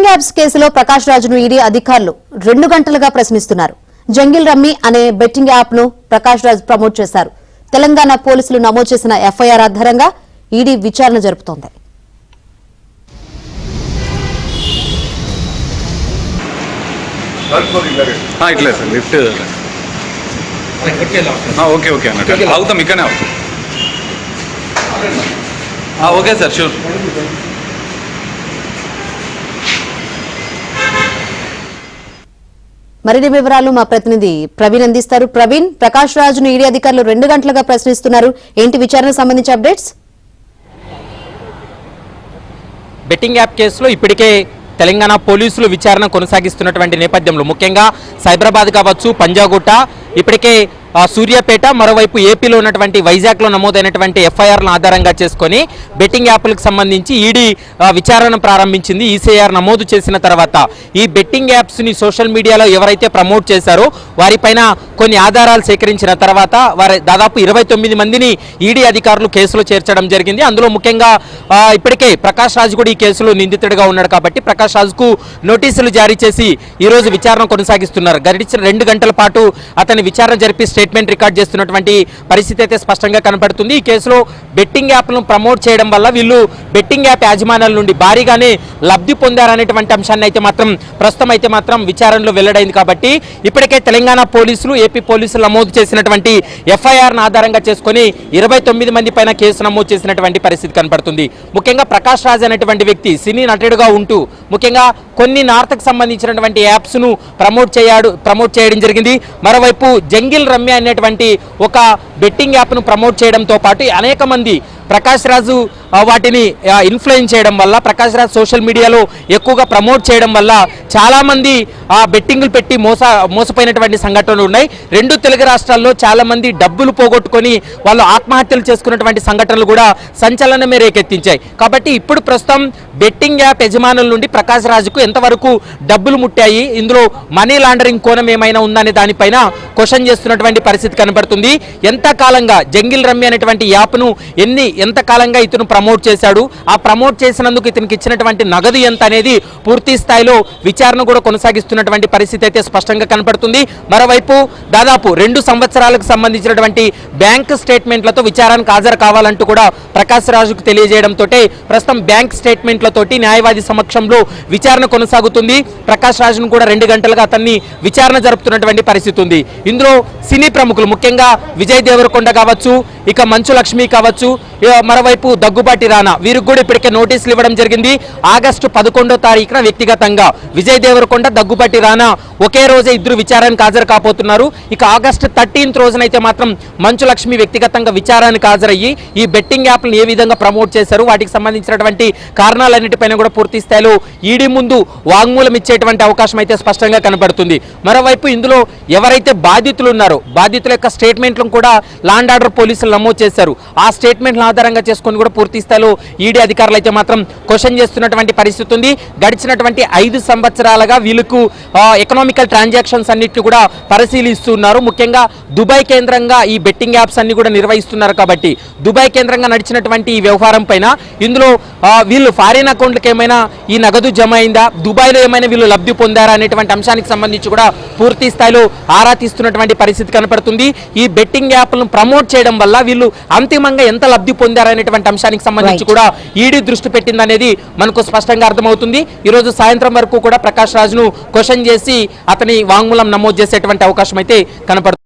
Betting apps కేసులో ప్రకాష్ రాజును ED అధికారులు 2 గంటలుగా ప్రశ్నిస్తున్నారు. జంగిల్ రమ్మీ అనే బెట్టింగ్ యాప్ ను ప్రకాష్ రాజు ప్రమోట్ చేశారు. తెలంగాణ పోలీసులు నమోదు చేసిన ఎఫ్ఐఆర్ ఆధారంగా ఈడీ విచారణ జరుపుతోంది. Okay sir, sure. మరిన్ని వివరాలు మా ప్రతినిధి ప్రవీణ్ అందిస్తారు. ప్రవీణ్, ప్రకాష్ రాజును ఈడీ అధికారులు 2 గంటలుగా ప్రశ్నిస్తున్నారు. ఏంటి విచారణకు సంబంధించి అప్డేట్స్? బెట్టింగ్ యాప్ కేసులో ఇప్పటికే తెలంగాణ పోలీసులు విచారణ కొనసాగిస్తున్నటువంటి నేపథ్యంలో ముఖ్యంగా సైబరాబాద్ కావచ్చు, పంజాగుట్ట, ఇప్పటికే సూర్యాపేట, మరోవైపు ఏపీలో ఉన్నటువంటి వైజాగ్లో నమోదైనటువంటి ఎఫ్ఐఆర్లను ఆధారంగా చేసుకొని బెట్టింగ్ యాప్లకు సంబంధించి ఈడీ విచారణ ప్రారంభించింది. ఈసీఐఆర్ నమోదు చేసిన తర్వాత ఈ బెట్టింగ్ యాప్స్ని సోషల్ మీడియాలో ఎవరైతే ప్రమోట్ చేశారో వారిపైన కొన్ని ఆధారాలు సేకరించిన తర్వాత వారి దాదాపు 29 మందిని ఈడీ అధికారులు కేసులో చేర్చడం జరిగింది. అందులో ముఖ్యంగా ఇప్పటికే ప్రకాష్ రాజు కూడా ఈ కేసులో నిందితుడిగా ఉన్నాడు కాబట్టి ప్రకాష్ రాజుకు నోటీసులు జారీ చేసి ఈరోజు విచారణ కొనసాగిస్తున్నారు. గడిచిన 2 గంటల పాటు అతని విచారణ జరిపి స్టేట్మెంట్ రికార్డ్ చేస్తున్నటువంటి పరిస్థితి అయితే స్పష్టంగా కనపడుతుంది. ఈ కేసులో బెట్టింగ్ యాప్లను ప్రమోట్ చేయడం వల్ల వీళ్ళు బెట్టింగ్ యాప్ యాజమాన్యాల నుండి భారీగానే లబ్ధి పొందారనేటువంటి అంశాన్ని అయితే మాత్రం ప్రస్తుతం అయితే మాత్రం విచారణలో వెల్లడైంది. కాబట్టి ఇప్పటికే తెలంగాణ పోలీసులు, ఏపీ పోలీసులు నమోదు చేసినటువంటి ఎఫ్ఐఆర్ను ఆధారంగా చేసుకుని 29 మంది పైన కేసు నమోదు చేసినటువంటి పరిస్థితి కనపడుతుంది. ముఖ్యంగా ప్రకాష్ రాజ్ అనేటువంటి వ్యక్తి సినీ నటుడుగా ఉంటూ ముఖ్యంగా కొన్ని నార్త్కు సంబంధించినటువంటి యాప్స్ను ప్రమోట్ చేయడం జరిగింది. మరోవైపు జంగిల్ రమ్య అనేటువంటి ఒక బెట్టింగ్ యాప్ను ప్రమోట్ చేయడంతో పాటు అనేక మంది ప్రకాష్ రాజు వాటిని ఇన్ఫ్లుయెన్స్ చేయడం వల్ల, ప్రకాష్ రాజ్ సోషల్ మీడియాలో ఎక్కువగా ప్రమోట్ చేయడం వల్ల చాలామంది బెట్టింగ్లు పెట్టి మోసపోయినటువంటి సంఘటనలు ఉన్నాయి. 2 తెలుగు రాష్ట్రాల్లో చాలామంది డబ్బులు పోగొట్టుకొని వాళ్ళు ఆత్మహత్యలు చేసుకున్నటువంటి సంఘటనలు కూడా సంచలనమే రేకెత్తించాయి. కాబట్టి ఇప్పుడు ప్రస్తుతం బెట్టింగ్ యాప్ యజమానుల నుండి ప్రకాష్ రాజుకు ఎంతవరకు డబ్బులు ముట్టాయి, ఇందులో మనీ లాండరింగ్ కోణం ఏమైనా ఉందనే దానిపైన క్వశ్చన్ చేస్తున్నటువంటి పరిస్థితి కనబడుతుంది. ఎంతకాలంగా జంగిల్ రమ్య అనేటువంటి యాప్ను ఎంతకాలంగా ఇతను ప్రమోట్ చేశాడు, ఆ ప్రమోట్ చేసినందుకు ఇతనికి ఇచ్చినటువంటి నగదు ఎంత అనేది పూర్తి స్థాయిలో విచారణ కూడా కొనసాగిస్తున్నటువంటి పరిస్థితి అయితే స్పష్టంగా కనపడుతుంది. మరోవైపు దాదాపు 2 సంవత్సరాలకు సంబంధించినటువంటి బ్యాంక్ స్టేట్మెంట్లతో విచారణకు హాజరు కావాలంటూ కూడా ప్రకాష్ రాజుకు తెలియజేయడంతో ప్రస్తుతం బ్యాంక్ స్టేట్మెంట్లతోటి న్యాయవాది సమక్షంలో విచారణ కొనసాగుతుంది. ప్రకాష్ రాజును కూడా 2 గంటలుగా అతన్ని విచారణ జరుపుతున్నటువంటి పరిస్థితి ఉంది. ఇందులో సినీ ప్రముఖులు ముఖ్యంగా విజయ్ దేవరకొండ కావచ్చు, ఇక మంచు లక్ష్మి కావచ్చు, మరోవైపు దగ్గుబాటి రానా, వీరికి కూడా ఇప్పటికే నోటీసులు ఇవ్వడం జరిగింది. ఆగస్టు 11వ తారీఖున వ్యక్తిగతంగా విజయ్ దేవరకొండ, దగ్గుబాటి రానా ఒకే రోజే ఇద్దరు విచారణకు హాజరు కాబోతున్నారు. ఇక ఆగస్టు 13th రోజునైతే మాత్రం మంచు లక్ష్మి వ్యక్తిగతంగా విచారణకు హాజరయ్యి ఈ బెట్టింగ్ యాప్లను ఏ విధంగా ప్రమోట్ చేశారు, వాటికి సంబంధించినటువంటి కారణాలన్నిటిపైన కూడా పూర్తి స్థాయిలో ఈడీ ముందు వాంగ్మూలం ఇచ్చేటువంటి అవకాశం అయితే స్పష్టంగా కనబడుతుంది. మరోవైపు ఇందులో ఎవరైతే బాధితులు ఉన్నారో బాధితుల యొక్క స్టేట్మెంట్లను కూడా లా అండ్ ఆర్డర్ పోలీసులు నమోదు చేశారు. ఆ స్టేట్మెంట్ల ఆధారంగా చేసుకొని కూడా పూర్తి స్థాయిలో ఈడీ అధికారులు అయితే మాత్రం క్వశ్చన్ చేస్తున్నటువంటి పరిస్థితి ఉంది. గడిచినటువంటి 5 సంవత్సరాలుగా వీళ్ళకు ఎకనామికల్ ట్రాన్సాక్షన్స్ అన్నిటిని కూడా పరిశీలిస్తున్నారు. ముఖ్యంగా దుబాయ్ కేంద్రంగా ఈ బెట్టింగ్ యాప్స్ అన్ని కూడా నిర్వహిస్తున్నారు. కాబట్టి దుబాయ్ కేంద్రంగా నడిచినటువంటి ఈ వ్యవహారం పైన ఇందులో వీళ్ళు ఫారిన్ అకౌంట్లకు ఏమైనా ఈ నగదు జమ అయిందా, దుబాయ్లో ఏమైనా వీళ్ళు లబ్ధి పొందారా అనేటువంటి అంశానికి సంబంధించి కూడా పూర్తి స్థాయిలో ఆరా తీస్తున్నటువంటి పరిస్థితి కనపడుతుంది. ఈ బెట్టింగ్ యాప్లను ప్రమోట్ చేయడం వల్ల వీళ్ళు అంతిమంగా ఎంత లబ్ధి పొందారనేటువంటి అంశానికి సంబంధించి కూడా ఈడీ దృష్టి పెట్టిందనేది మనకు స్పష్టంగా అర్థమవుతుంది. ఈరోజు సాయంత్రం వరకు కూడా ప్రకాష్ రాజును క్వశ్చన్ చేసి అతని వాంగ్మూలం నమోదు చేసేటువంటి అవకాశం అయితే కనపడుతుంది.